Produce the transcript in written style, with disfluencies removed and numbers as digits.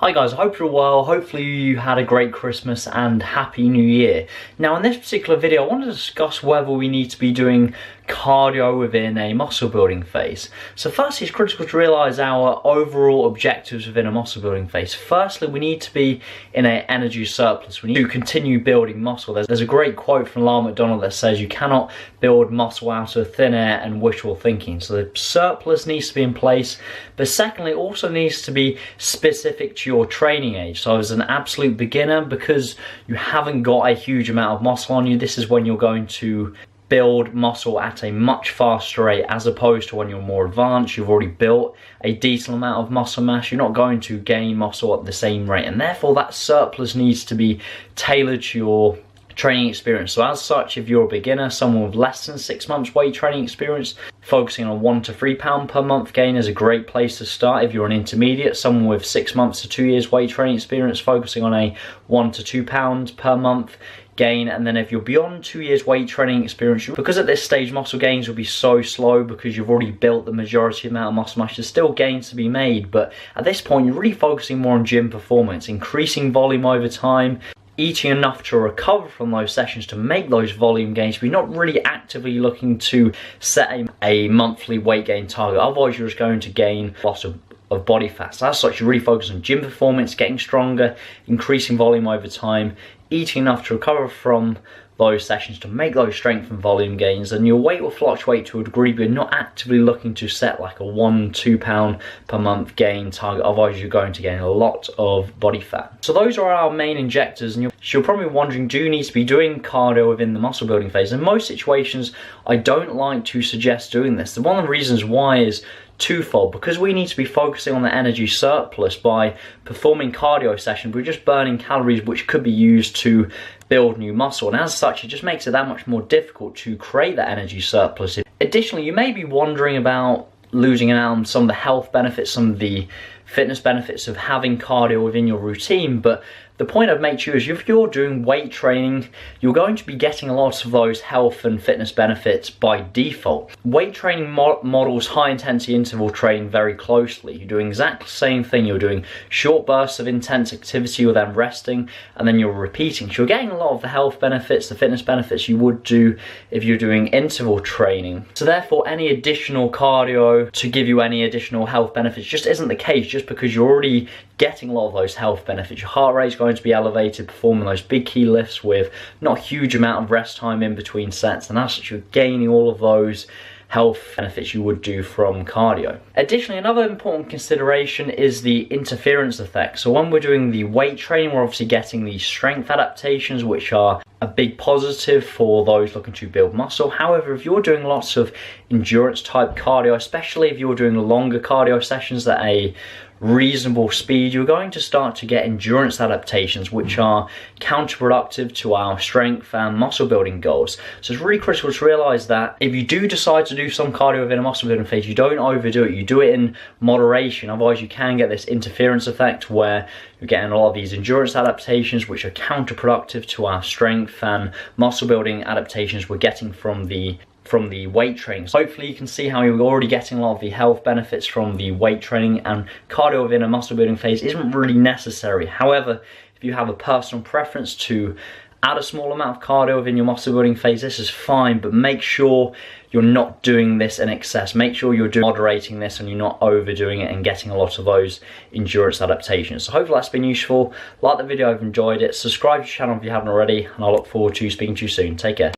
Hi guys, I hope you're well. Hopefully you had a great Christmas and Happy New Year. Now in this particular video I want to discuss whether we need to be doing cardio within a muscle building phase. So firstly, it's critical to realise our overall objectives within a muscle building phase. Firstly, we need to be in an energy surplus. We need to continue building muscle. There's a great quote from Lyle McDonald that says you cannot build muscle out of thin air and wishful thinking. So the surplus needs to be in place, but secondly it also needs to be specific to your training age. So as an absolute beginner, because you haven't got a huge amount of muscle on you, this is when you're going to build muscle at a much faster rate, as opposed to when you're more advanced, you've already built a decent amount of muscle mass, you're not going to gain muscle at the same rate, and therefore that surplus needs to be tailored to your training experience. So as such, if you're a beginner, someone with less than 6 months weight training experience, focusing on 1 to 3 pound per month gain is a great place to start. If you're an intermediate, someone with 6 months to 2 years weight training experience, focusing on a 1 to 2 pounds per month gain. And then if you're beyond 2 years weight training experience, because at this stage muscle gains will be so slow because you've already built the majority amount of muscle mass, there's still gains to be made, but at this point you're really focusing more on gym performance, increasing volume over time, eating enough to recover from those sessions to make those volume gains, but you're not really actively looking to set a monthly weight gain target. Otherwise you're just going to gain lots of body fat. So as such, you really focus on gym performance, getting stronger, increasing volume over time, eating enough to recover from those sessions to make those strength and volume gains, and your weight will fluctuate to a degree, but you're not actively looking to set like a 1-2 pound per month gain target. Otherwise you're going to gain a lot of body fat. So those are our main injectors, and you're probably wondering, do you need to be doing cardio within the muscle building phase? In most situations I don't like to suggest doing this. One of the reasons why is twofold. Because we need to be focusing on the energy surplus by performing cardio sessions, we're just burning calories which could be used to build new muscle, and as such it just makes it that much more difficult to create that energy surplus. Additionally, you may be wondering about losing out on some of the health benefits, some of the fitness benefits of having cardio within your routine, but the point I'd make to you is if you're doing weight training, you're going to be getting a lot of those health and fitness benefits by default. Weight training models high intensity interval training very closely. You're doing exactly the same thing. You're doing short bursts of intense activity, you're then resting, and then you're repeating. So you're getting a lot of the health benefits, the fitness benefits you would do if you're doing interval training. So therefore any additional cardio to give you any additional health benefits just isn't the case, just because you're already getting a lot of those health benefits. Your heart rate is going to be elevated, performing those big key lifts with not a huge amount of rest time in between sets, and as such you're gaining all of those health benefits you would do from cardio. Additionally, another important consideration is the interference effect. So when we're doing the weight training, we're obviously getting the strength adaptations, which are a big positive for those looking to build muscle. However, if you're doing lots of endurance type cardio, especially if you're doing longer cardio sessions at a reasonable speed, you're going to start to get endurance adaptations which are counterproductive to our strength and muscle building goals. So it's really critical to realize that if you do decide to do some cardio within a muscle building phase, you don't overdo it, you do it in moderation. Otherwise you can get this interference effect where you're getting a lot of these endurance adaptations which are counterproductive to our strength and muscle building adaptations we're getting from the weight training. So hopefully you can see how you're already getting a lot of the health benefits from the weight training, and cardio within a muscle building phase isn't really necessary. However, if you have a personal preference to add a small amount of cardio within your muscle building phase, this is fine, but make sure you're not doing this in excess. Make sure you're moderating this and you're not overdoing it and getting a lot of those endurance adaptations. So hopefully that's been useful. Like the video if you've enjoyed it, subscribe to the channel if you haven't already, and I look forward to speaking to you soon. Take care.